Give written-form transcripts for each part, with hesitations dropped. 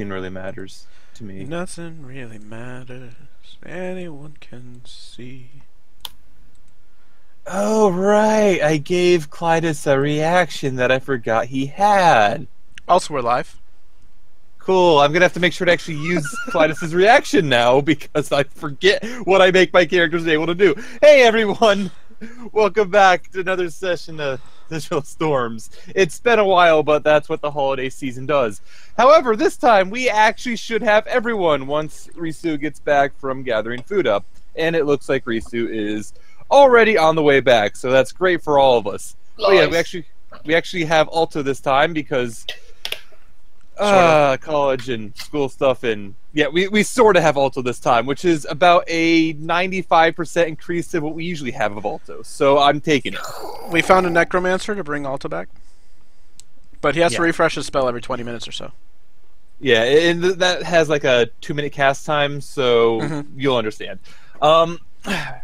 nothing really matters to me. Nothing really matters. Anyone can see. Oh, right. I gave Clytus a reaction that I forgot he had. Also, we're live. Cool. I'm going to have to make sure to actually use Clytus's reaction now because I forget what I make my characters able to do. Hey, everyone. Welcome back to another session of Digital Storms. It's been a while, but that's what the holiday season does. However, this time we actually should have everyone once Risu gets back from gathering food up. And it looks like Risu is already on the way back, so that's great for all of us. Nice. Oh yeah, we actually have Alto this time because college and school stuff, and yeah, we sort of have Alto this time, which is about a 95% increase to what we usually have of Alto. So I'm taking it. We found a necromancer to bring Alto back, but he has to refresh his spell every 20 minutes or so. Yeah, and that has like a 2-minute cast time, so you'll understand.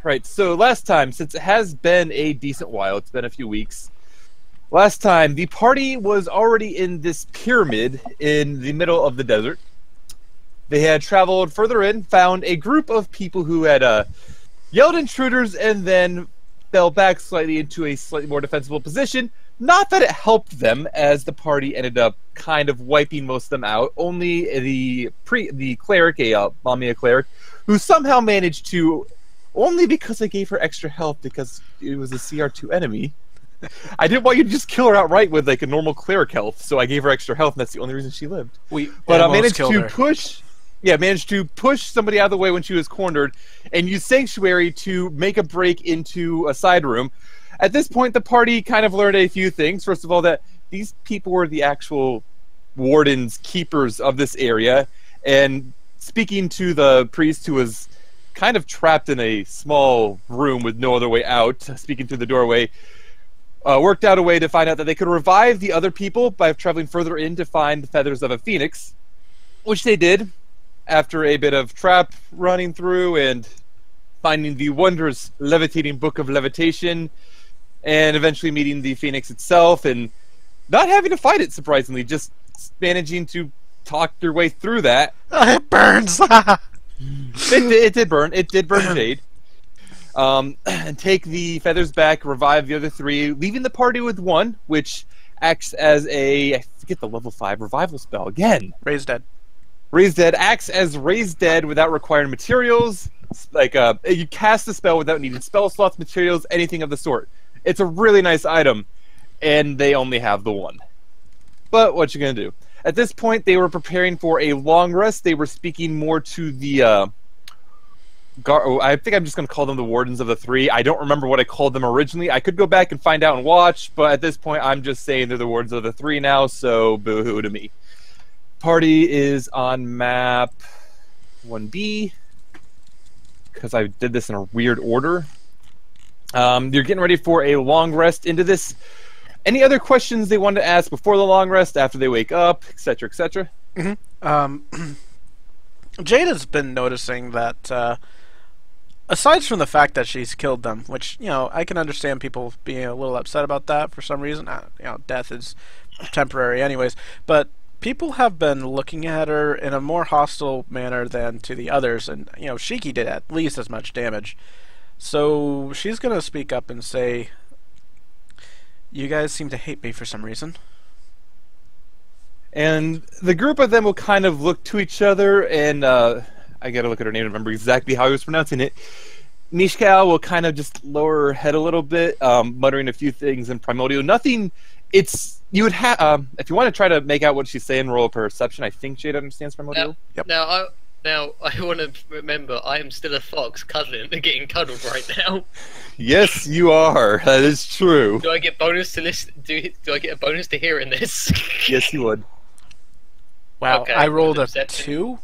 Right, so last time, since it has been a decent while, it's been a few weeks, last time the party was already in this pyramid in the middle of the desert. They had traveled further in, found a group of people who had yelled intruders and then fell back slightly into a slightly more defensible position. Not that it helped them, as the party ended up kind of wiping most of them out. Only the cleric, a Mamiya cleric, who somehow managed to, only because I gave her extra health because it was a CR2 enemy. I didn't want you to just kill her outright with like a normal cleric health, so I gave her extra health, and that's the only reason she lived. But I managed to push somebody out of the way when she was cornered, and use Sanctuary to make a break into a side room. At this point, the party kind of learned a few things. First of all, that these people were the actual wardens, keepers of this area, and speaking to the priest who was kind of trapped in a small room with no other way out, speaking through the doorway, worked out a way to find out that they could revive the other people by traveling further in to find the feathers of a phoenix, which they did after a bit of trap running through and finding the wondrous levitating book of levitation, and eventually meeting the phoenix itself and not having to fight it, surprisingly, just managing to talk your way through that. It burns! It did burn. It did burn Jade. And take the feathers back, revive the other three, leaving the party with one, which acts as a, I forget the level 5 revival spell again. Raise Dead. Raise Dead acts as Raise Dead without requiring materials. Like you cast the spell without needing spell slots, materials, anything of the sort. It's a really nice item, and they only have the one. But what you gonna do? At this point, they were preparing for a long rest. They were speaking more to the I think I'm just going to call them the Wardens of the Three. I don't remember what I called them originally. I could go back and find out and watch, but at this point, I'm just saying they're the Wardens of the Three now, so boo-hoo to me. Party is on map 1B, because I did this in a weird order. You're getting ready for a long rest into this. Any other questions they wanted to ask before the long rest, after they wake up, etc., etc.? Jade has been noticing that, aside from the fact that she's killed them, which, you know, I can understand people being a little upset about that for some reason. You know, death is temporary anyways. But people have been looking at her in a more hostile manner than to the others. And, you know, Shiki did at least as much damage. So she's going to speak up and say, you guys seem to hate me for some reason. And the group of them will kind of look to each other, and I gotta look at her name to remember exactly how I was pronouncing it. Nishkal will kind of just lower her head a little bit, muttering a few things in Primordial. Nothing. You would have if you want to try to make out what she's saying, roll a perception. I think Jade understands Primordial. Yep. Now I want to remember I am still a fox cuddling and getting cuddled right now. Yes, you are. That is true. Do I get bonus to listen? Do I get a bonus to hearing this? Yes, you would. Wow, okay, I rolled a 2.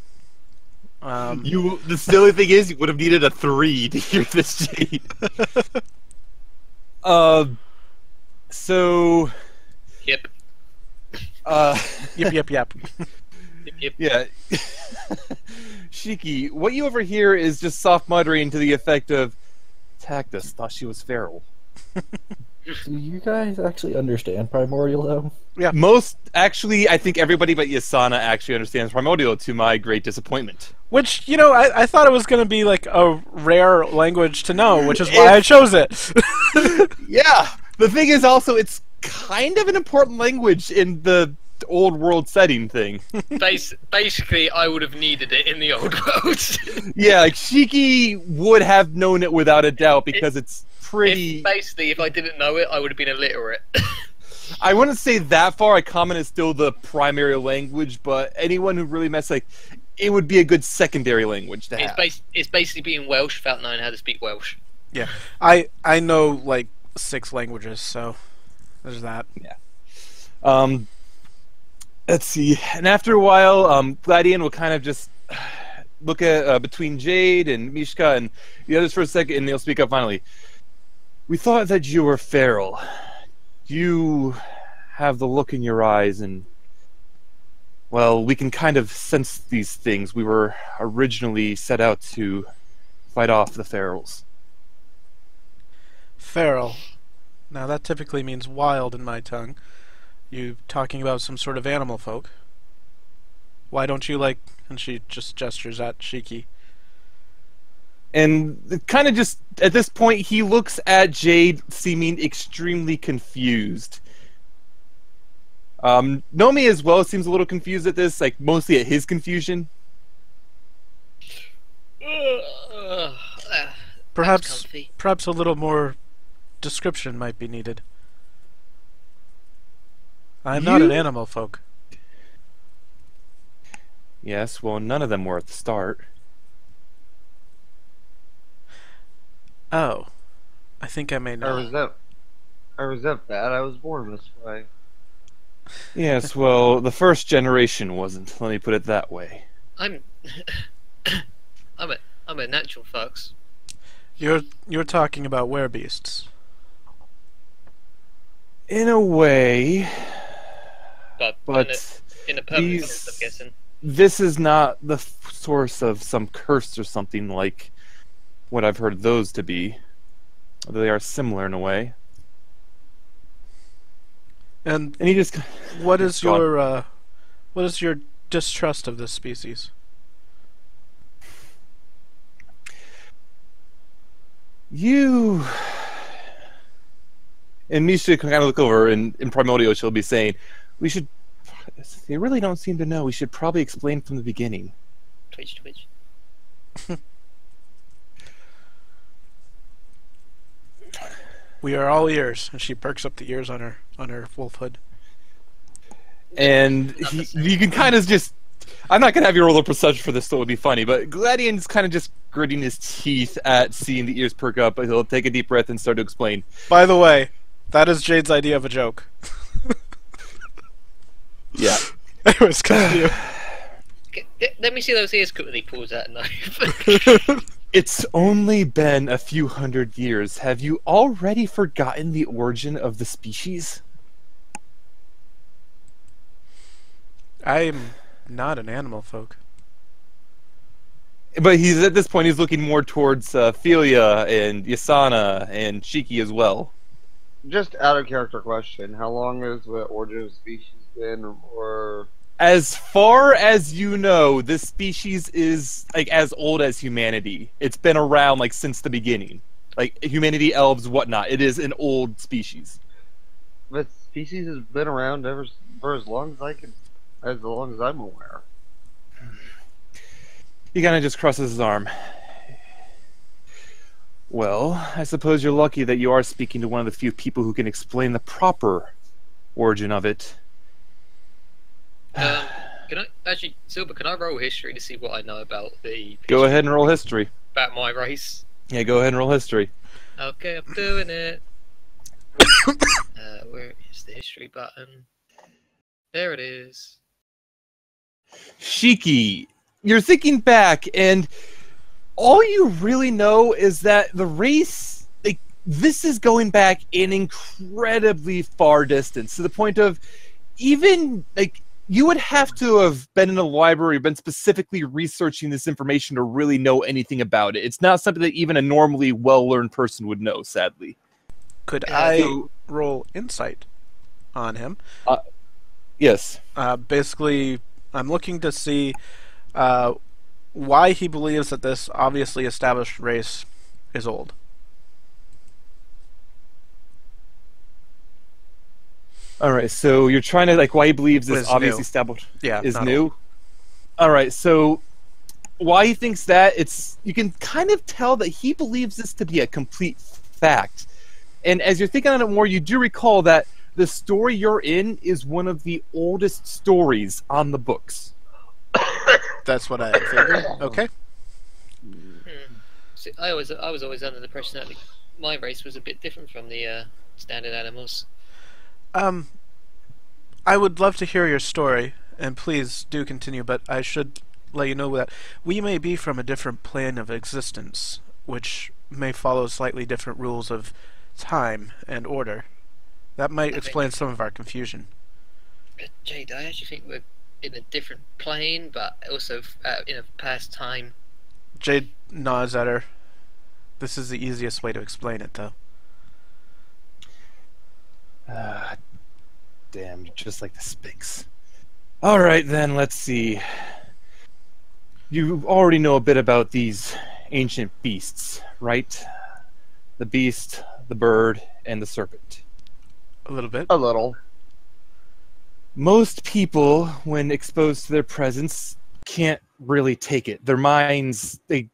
The silly thing is, you would have needed a 3 to hear this, Jade. So. Yep. Yep. Yep. Yeah. Shiki, what you overhear is just soft muttering to the effect of, Tactus thought she was feral. Do you guys actually understand Primordial, though? Yeah. Actually, I think everybody but Yasana actually understands Primordial, to my great disappointment. Which, you know, I thought it was going to be like a rare language to know, which is why I chose it. Yeah! The thing is also, it's kind of an important language in the old world setting thing. Basically, I would have needed it in the old world. Yeah, like Shiki would have known it without a doubt because it's pretty... Basically, if I didn't know it, I would have been illiterate. I wouldn't say that far. Common is still the primary language, but anyone who really it would be a good secondary language to have. It's basically being Welsh without knowing how to speak Welsh. Yeah. I know, like, 6 languages, so there's that. Yeah. Let's see. And after a while, Gladian will kind of just look at between Jade and Mishka and the others for a second, and they'll speak up finally. We thought that you were feral. You have the look in your eyes, and well, we can kind of sense these things. We were originally set out to fight off the ferals. Feral. Now, that typically means wild in my tongue. You talking about some sort of animal folk? Why don't you like... And she just gestures at Shiki. And kind of just, at this point, he looks at Jade, seeming extremely confused. Nomi as well seems a little confused at this, like, mostly at his confusion. Perhaps a little more description might be needed. I'm not an animal folk. Yes, well, none of them were at the start. Oh. I think I may know. I resent that. I was born this way. Yes, well, the first generation wasn't. Let me put it that way. I'm a natural fox. You're talking about werebeasts. In a way, but in a permanent sense, I'm guessing. This is not the source of some curse or something like what I've heard those to be. Although they are similar in a way. And he just... what is your distrust of this species? You... And Misha can kind of look over, and in Primordial she'll be saying, we should... They really don't seem to know. We should probably explain from the beginning. Twitch. We are all ears, and she perks up the ears on her wolf hood. And you can kind of just... I'm not going to have you roll a perception for this, so it would be funny, but Gladian's kind of just gritting his teeth at seeing the ears perk up, but he'll take a deep breath and start to explain. By the way, that is Jade's idea of a joke. Yeah. Anyways, continue. Let me see those ears quickly. Pulls out a knife. It's only been a few hundred years. Have you already forgotten the origin of the species? I'm not an animal folk. But he's at this point, he's looking more towards Philia and Yasana and Shiki as well. Just out of character question, how long has the origin of species been, or... As far as you know, this species is like as old as humanity. It's been around like since the beginning. Like humanity, elves, whatnot. It is an old species. But species has been around for as long as I'm aware. He kind of just crosses his arm. Well, I suppose you're lucky that you are speaking to one of the few people who can explain the proper origin of it. Can I actually, Silver? Can I roll history to see what I know about the? Go ahead and roll history. About my race. Yeah, go ahead and roll history. Okay, I'm doing it. Where is the history button? There it is. Shiki, you're thinking back, and all you really know is that the race, like, this is going back an incredibly far distance, to the point of even, like, you would have to have been in a library, been specifically researching this information to really know anything about it. It's not something that even a normally well-learned person would know, sadly. Could I roll insight on him? Yes. Basically, I'm looking to see why he believes that this obviously established race is old. All right, so you're trying to why he believes this Is obviously new. established is not new. old. All right, so why he thinks that you can kind of tell that he believes this to be a complete fact. And as you're thinking on it more, you do recall that the story you're in is one of the oldest stories on the books. That's what I figured. Okay. See, I was always under the impression that my race was a bit different from the standard animals. I would love to hear your story, and please do continue, but I should let you know that we may be from a different plane of existence, which may follow slightly different rules of time and order. That might explain some of our confusion. Jade, I actually think we're in a different plane, but also in a past time. Jade nods at her. This is the easiest way to explain it, though. Damn, you're just like the Sphinx. All right, then, let's see. You already know a bit about these ancient beasts, right? The beast, the bird, and the serpent. A little bit. A little. Most people, when exposed to their presence, can't really take it. Their minds, they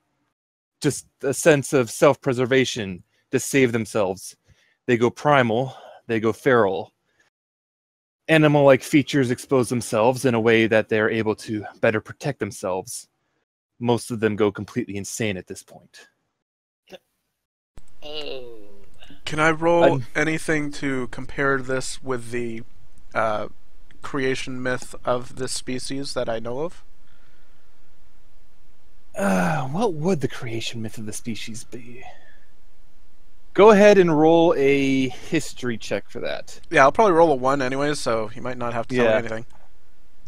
just a sense of self-preservation to save themselves. They go primal, they go feral. Animal-like features expose themselves in a way that they're able to better protect themselves. Most of them go completely insane at this point. Oh. Can I roll anything to compare this with the creation myth of this species that I know of? What would the creation myth of the species be? Go ahead and roll a history check for that. Yeah, I'll probably roll a 1 anyways, so you might not have to tell me anything.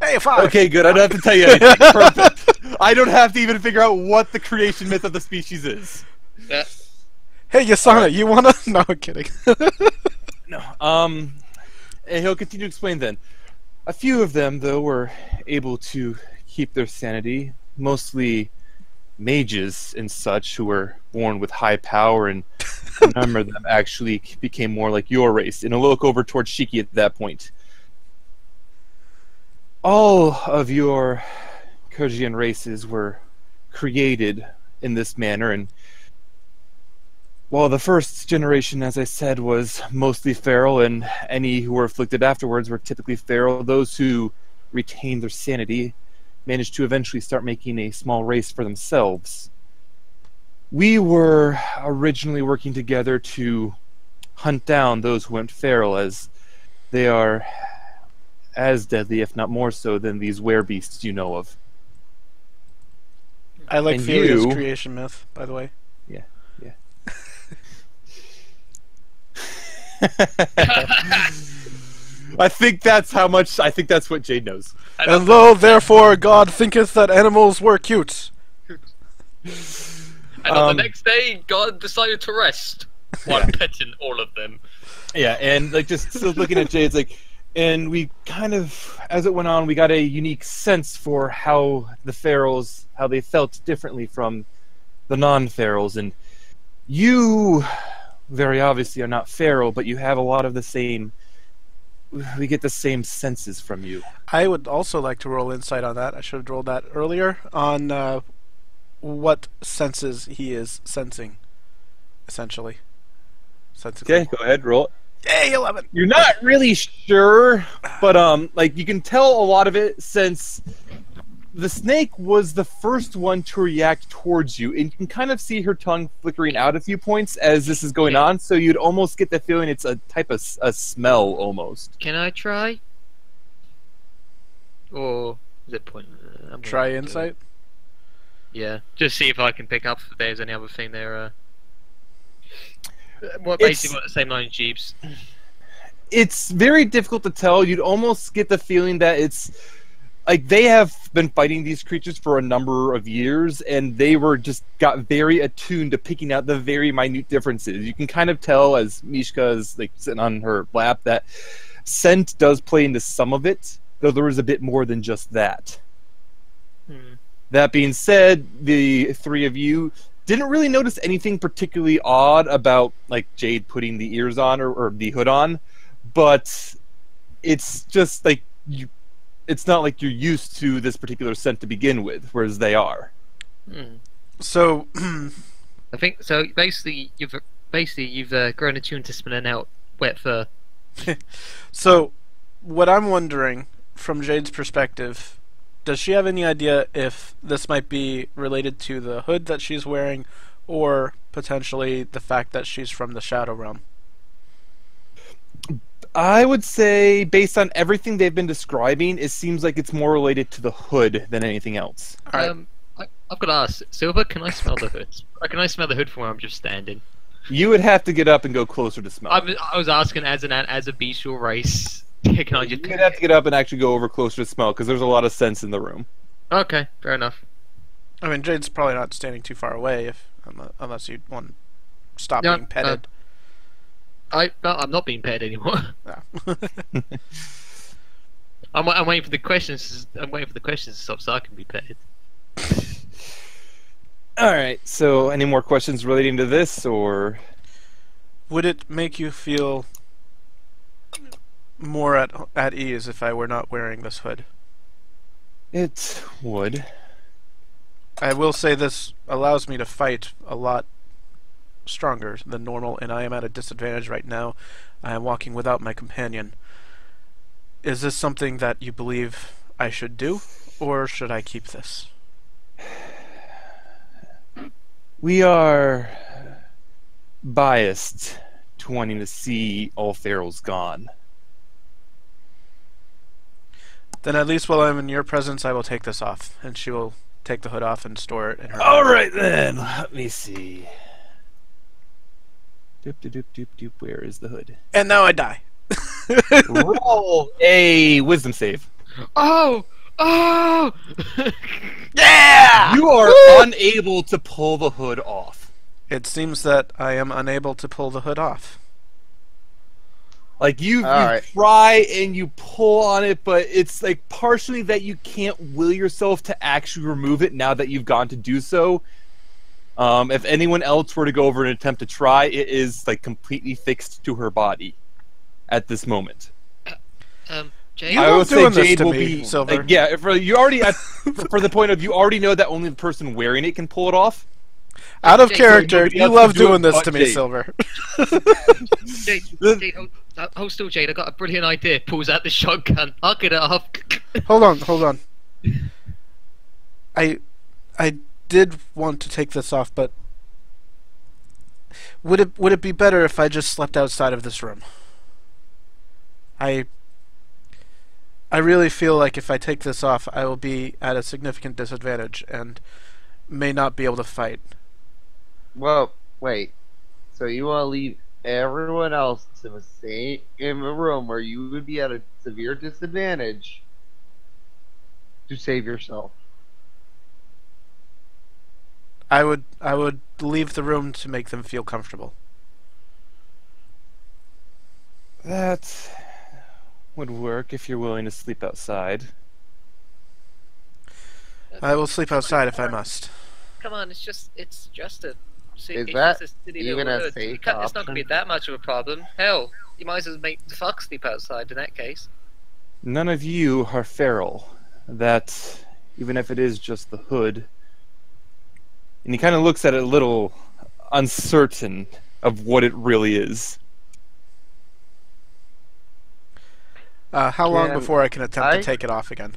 Hey, a 5! Okay, good. I don't have to tell you anything. Perfect. I don't have to even figure out what the creation myth of the species is. Hey, Yasana, you wanna... No, I'm kidding. No. And he'll continue to explain then. A few of them, though, were able to keep their sanity. Mostly mages and such who were born with high power, and a number of them actually became more like your race. And a look over towards Shiki at that point. All of your kurjian races were created in this manner, and while the first generation, as I said, was mostly feral, and any who were afflicted afterwards were typically feral, those who retained their sanity managed to eventually start making a small race for themselves. We were originally working together to hunt down those who went feral, as they are as deadly, if not more so, than these werebeasts you know of. I like And Felia's you- creation myth, by the way. Yeah. I think that's what Jade knows. And lo, therefore, God thinketh that animals were cute. And on the next day, God decided to rest while petting all of them. Yeah, and just still looking at Jade, it's and we kind of, as it went on, we got a unique sense for how the ferals, how they felt differently from the non-ferals, and you very obviously are not feral, but you have a lot of the same. We get the same senses from you. I would also like to roll insight on that. I should have rolled that earlier on what senses he is sensing, essentially. Okay, go ahead, roll it. Yay, 11! You're not really sure, but you can tell a lot of it since the snake was the first one to react towards you, and you can kind of see her tongue flickering out a few points as this is going on, so you'd almost get the feeling it's a type of a smell, almost. Can I try? Or is it point? Try insight? Yeah, just see if I can pick up if there's any other thing there. Basically what the same line Jeeps. It's very difficult to tell. You'd almost get the feeling that like they have been fighting these creatures for a number of years, and they got very attuned to picking out the very minute differences. You can kind of tell as Mishka is like sitting on her lap that scent does play into some of it, though there is a bit more than just that. That being said, the three of you didn't really notice anything particularly odd about like Jade putting the ears on or the hood on, but it's just like it's not like you're used to this particular scent to begin with, whereas they are. So, I think so. Basically, you've grown attuned to smelling out wet fur. so what I'm wondering from Jade's perspective, does she have any idea if this might be related to the hood that she's wearing, or potentially the fact that she's from the Shadow Realm? I would say, based on everything they've been describing, it seems like it's more related to the hood than anything else. Right. I've got to ask, Silver, can I smell the hood? Can I smell the hood from where I'm just standing? You would have to get up and go closer to smell. I was asking as a bestial race. Can I just? You'd have to get up and actually go over closer to smell, because there's a lot of scents in the room. Okay, fair enough. I mean, Jade's probably not standing too far away, unless you want to stop being petted. I'm not being petted anymore. No. I'm waiting for the questions. I'm waiting for the questions to stop so I can be petted. All right. So, any more questions relating to this, or Would it make you feel more at ease if I were not wearing this hood? it would? I will say this allows me to fight a lot stronger than normal, and I am at a disadvantage right now. I am walking without my companion. Is this something that you believe I should do, or should I keep this? We are biased to wanting to see all Pharaohs gone. Then at least while I'm in your presence, I will take this off, and she will take the hood off and store it in her All bag. right then. Let me see. Doop doop doop doop doop. Where is the hood? And now I die. Roll a wisdom save. Oh! Yeah! You are unable to pull the hood off. It seems that I am unable to pull the hood off. Like you right. try and you pull on it, but it's like partially that you can't will yourself to actually remove it now that you've gone to do so. If anyone else were to go over and attempt to try, it is like completely fixed to her body at this moment. Jade? You I love would say doing this Jade to will me, be Silver. like, yeah. For you already for the point of you already know that only the person wearing it can pull it off. Out of Jade, character, nobody you else love can do it doing this but to me, Jade. Silver. Jade, hold still, Jade. I got a brilliant idea. Pulls out the shotgun. I'll get it off. Hold on. I did want to take this off, but would it be better if I just slept outside of this room? I really feel like if I take this off, I will be at a significant disadvantage and may not be able to fight. Well, wait. So you want to leave everyone else in a room where you would be at a severe disadvantage to save yourself? I would leave the room to make them feel comfortable. That would work if you're willing to sleep outside. I will sleep outside if I must. Come on, it's just a. Is that even a safe It's not going to option? be that much of a problem. Hell, you might as well make the fox sleep outside in that case. None of you are feral. That, even if it is just the hood. And he kind of looks at it a little uncertain of what it really is. How long Can before I can attempt I- to take it off again?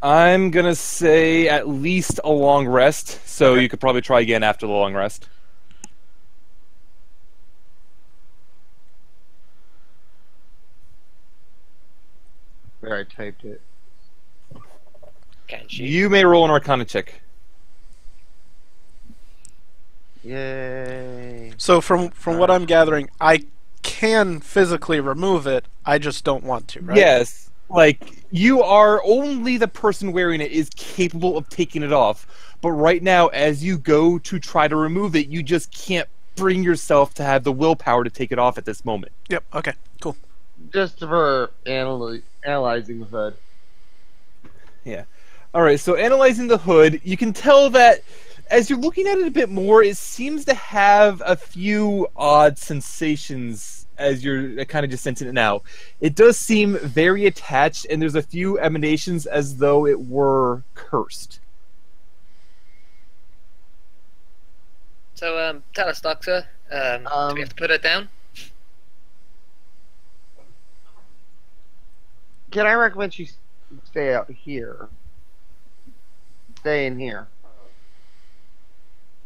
I'm gonna say at least a long rest, so Okay. you could probably try again after the long rest. There, I typed it. Can she? You may roll an Arcana check. Yay. So from what I'm gathering, I can physically remove it. I just don't want to, right? Yes, Like, you are only the person wearing it is capable of taking it off. But right now, as you go to try to remove it, you just can't bring yourself to have the willpower to take it off at this moment. Yep. Okay. Cool. Just for analyzing the hood. Yeah. Alright, so analyzing the hood, you can tell that as you're looking at it a bit more, it seems to have a few odd sensations as you're kind of just sensing it now. It does seem very attached, and there's a few emanations as though it were cursed. So, tell us, Doctor, do we have to put her down? Can I recommend she stay out here? Stay in here.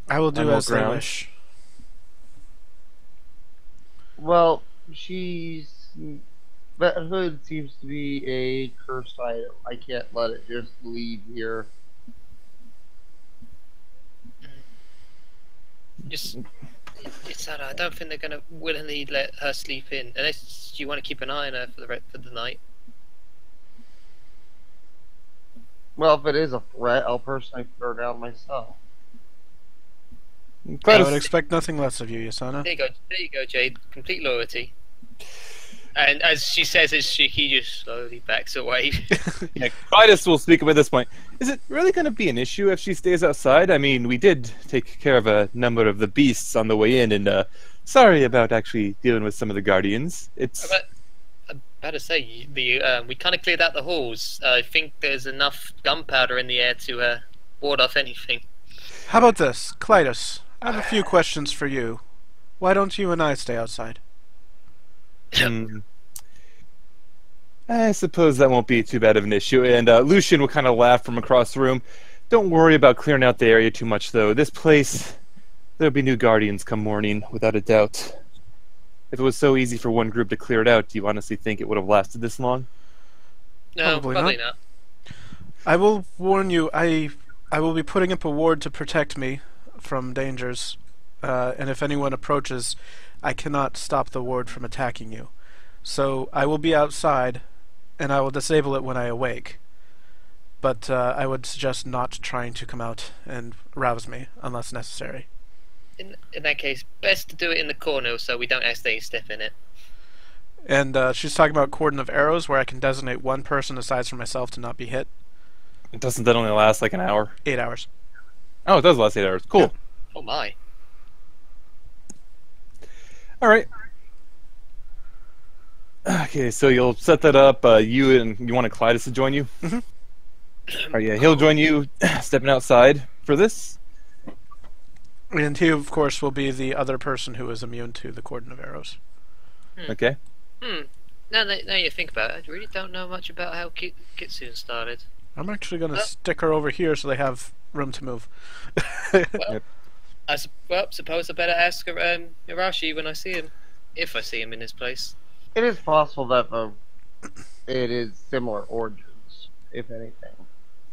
I will do On as they ground. wish. Well, that hood seems to be a cursed item. I can't let it just leave here. Just, Yasana, I don't think they're going to willingly let her sleep in, unless you want to keep an eye on her for the night. Well, if it is a threat, I'll personally put her down myself. I would expect nothing less of you, Yasana. There you go, Jade. Complete loyalty. And as she says, as Shiki just slowly backs away. Yeah, Clytus will speak up at this point. Is it really going to be an issue if she stays outside? I mean, we did take care of a number of the beasts on the way in, and sorry about actually dealing with some of the guardians. It's... I'm about to say, we kind of cleared out the halls. I think there's enough gunpowder in the air to ward off anything. How about this, Clytus? I have a few questions for you. Why don't you and I stay outside? I suppose that won't be too bad of an issue. And Lucian will kind of laugh from across the room. Don't worry about clearing out the area too much, though. This place, there'll be new guardians come morning, without a doubt. If it was so easy for one group to clear it out, do you honestly think it would have lasted this long? No, probably not. I will warn you, I will be putting up a ward to protect me from dangers, and if anyone approaches, I cannot stop the ward from attacking you. So I will be outside, and I will disable it when I awake. But I would suggest not trying to come out and rouse me, unless necessary. In that case, best to do it in the corner so we don't accidentally step in it. And she's talking about cordon of arrows, where I can designate one person aside from myself to not be hit. Doesn't that only last like an hour? 8 hours. Oh, it does last 8 hours. Cool. Oh my. Alright. Okay, so you'll set that up. You want a Clytus to join you? Mm-hmm. Alright, yeah, he'll join you stepping outside for this. And he, of course, will be the other person who is immune to the cordon of arrows. Okay. Now you think about it, I really don't know much about how Kitsune started. I'm actually going to stick her over here so they have room to move. Well, suppose I better ask Hirashi when I see him. If I see him in this place. It is possible that it is similar origins, if anything.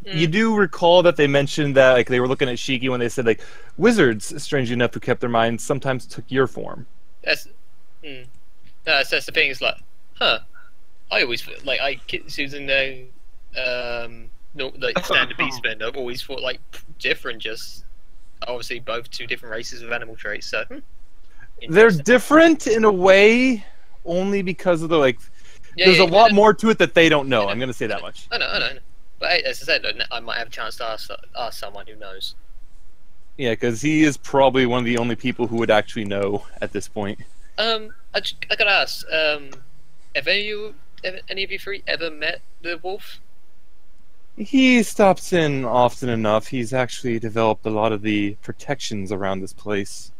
You do recall that they mentioned that like they were looking at Shiki when they said like wizards, strangely enough, who kept their minds sometimes took your form. That's no, that's the thing. Is like, I always feel like Kitsune's in the standard beastmen. I've always thought like different, just obviously both two different races of animal traits. So they're different in a way, only because of the like. Yeah, there's a lot more to it that they don't know. I'm going to say that much. I know. But as I said, I might have a chance to ask someone who knows. Yeah, because he is probably one of the only people who would actually know at this point. I gotta ask. Have any of you three ever met the wolf? He stops in often enough. He's actually developed a lot of the protections around this place.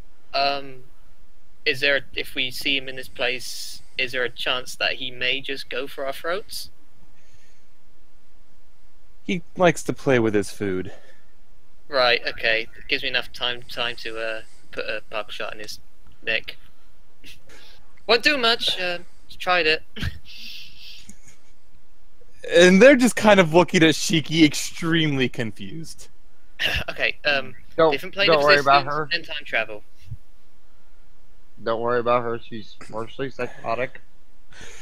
Is there, if we see him in this place, is there a chance that he may just go for our throats? He likes to play with his food. Right. Okay. It gives me enough time to put a buckshot in his neck. Won't do much. Tried it. And they're just kind of looking at Shiki, extremely confused. Okay. Different plane don't of worry about existence her. and time travel. Don't worry about her. She's mostly psychotic.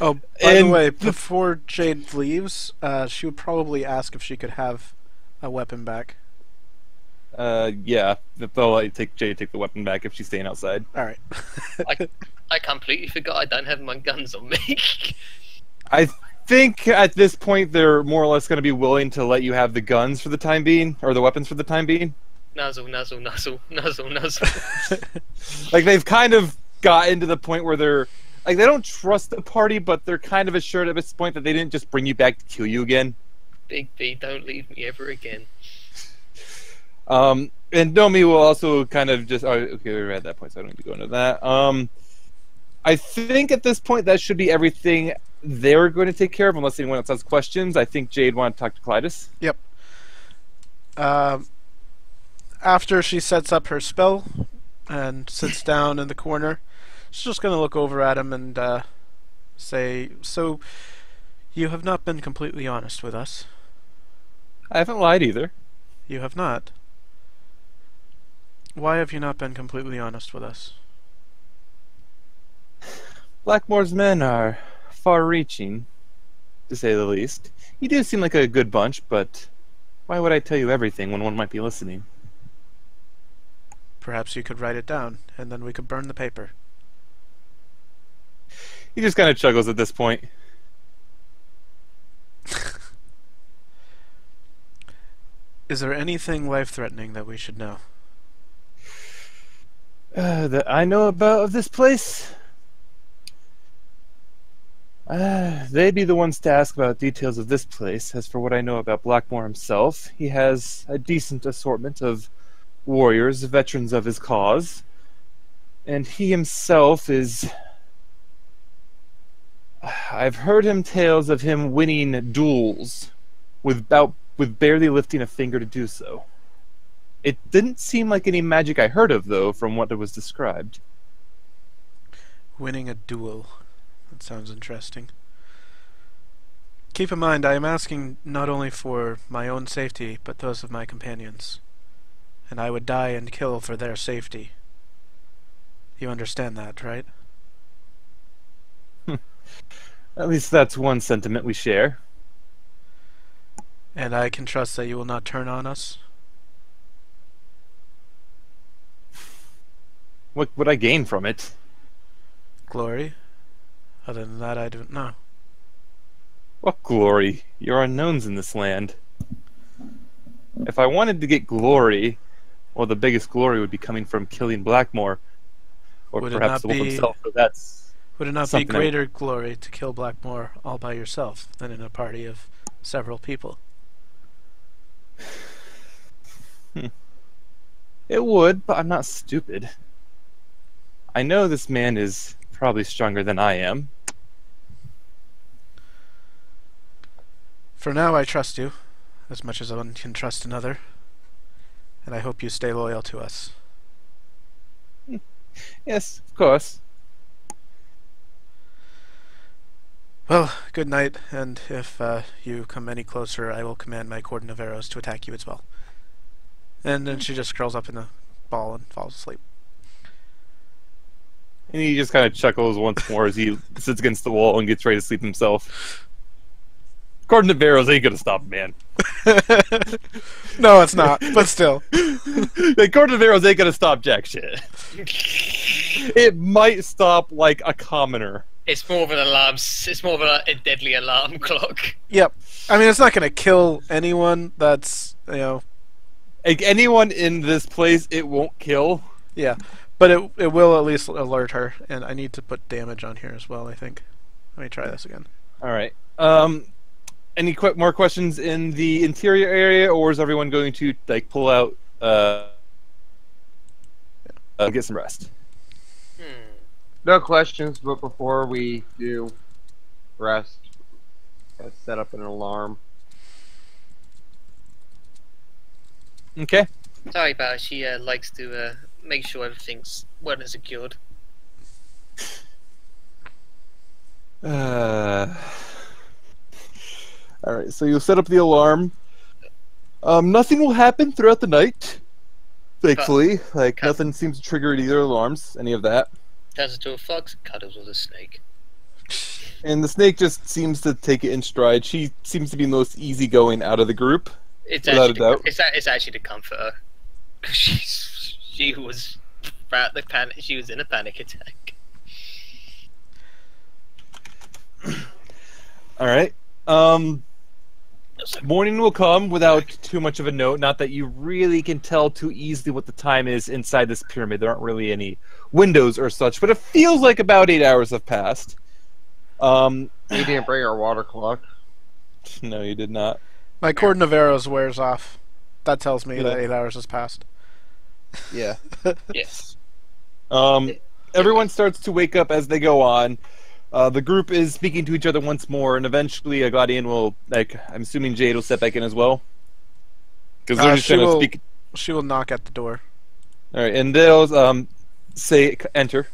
Oh, by the And way, before Jade leaves, she would probably ask if she could have a weapon back. Yeah, they'll let Jade take the weapon back if she's staying outside. All right. I completely forgot I don't have my guns on me. I think at this point they're more or less going to be willing to let you have the guns for the time being, or the weapons for the time being. Nuzzle, nuzzle, nuzzle, nuzzle, nuzzle. Like, they've kind of gotten to the point where they're like, they don't trust the party, but they're kind of assured at this point that they didn't just bring you back to kill you again. Big B, don't leave me ever again. And Nomi will also kind of just... Oh, okay, we're at that point, so I don't need to go into that. I think at this point that should be everything they're going to take care of, unless anyone else has questions. I think Jade wanted to talk to Clytus. Yep. After she sets up her spell and sits down in the corner, she's just going to look over at him and say, "So, you have not been completely honest with us." I haven't lied either. You have not. Why have you not been completely honest with us? Blackmore's men are far-reaching, to say the least. You do seem like a good bunch, but why would I tell you everything when one might be listening? Perhaps you could write it down, and then we could burn the paper. He just kind of chuckles at this point. Is there anything life-threatening that we should know? That I know about of this place? They'd be the ones to ask about details of this place. As for what I know about Blackmore himself, he has a decent assortment of warriors, veterans of his cause. And he himself is... I've heard him tales of him winning duels with barely lifting a finger to do so. It didn't seem like any magic I heard of, though, from what it was described. Winning a duel. That sounds interesting. Keep in mind, I am asking not only for my own safety, but those of my companions. And I would die and kill for their safety. You understand that, right? At least that's one sentiment we share. And I can trust that you will not turn on us? What would I gain from it? Glory? Other than that, I don't know. What glory? You're unknowns in this land. If I wanted to get glory, well, the biggest glory would be coming from killing Blackmore. Or Would it perhaps the not wolf be- himself, but that's... Would it not be something I- greater glory to kill Blackmore all by yourself than in a party of several people? It would, but I'm not stupid. I know this man is probably stronger than I am. For now, I trust you, as much as one can trust another. And I hope you stay loyal to us. Yes, of course. Well, good night, and if you come any closer, I will command my cordon of arrows to attack you as well. And then she just curls up in a ball and falls asleep. And he just kind of chuckles once more as he sits against the wall and gets ready to sleep himself. Cordon of arrows ain't gonna stop, man. No, it's not, but still. The cordon of arrows ain't gonna stop jack shit. It might stop, like, a commoner. It's more of an alarm. It's more of a deadly alarm clock. Yep. I mean, it's not going to kill anyone that's, Like, anyone in this place, it won't kill. yeah. But it will at least alert her, and I need to put damage on here as well, I think. Let me try this again. Alright. Any more questions in the interior area, or is everyone going to, like, pull out, get some rest? No questions, but before we do rest, let's set up an alarm. Okay. Sorry about her. She likes to make sure everything's well and secured. Alright, so you'll set up the alarm. Nothing will happen throughout the night. Thankfully. Like, nothing seems to trigger either alarms, any of that. Turns into a fox, cuddles with a snake. And the snake just seems to take it in stride. She seems to be the most easygoing out of the group, It's without a actually doubt. it's actually to comfort her. 'Cause she was at the panic. She was in a panic attack. All right. Morning will come without too much of a note. Not that you really can tell too easily what the time is inside this pyramid. There aren't really any windows or such, but it feels like about 8 hours have passed. We didn't bring our water clock. No, you did not. My cord of arrows wears off. That tells me Yeah. that 8 hours has passed. Yeah. Yes. Everyone starts to wake up as they go on. The group is speaking to each other once more, and eventually a Gladian will, I'm assuming Jade will step back in as well. Because they're just she trying to will- speak. She will knock at the door. All right, and they'll say, enter.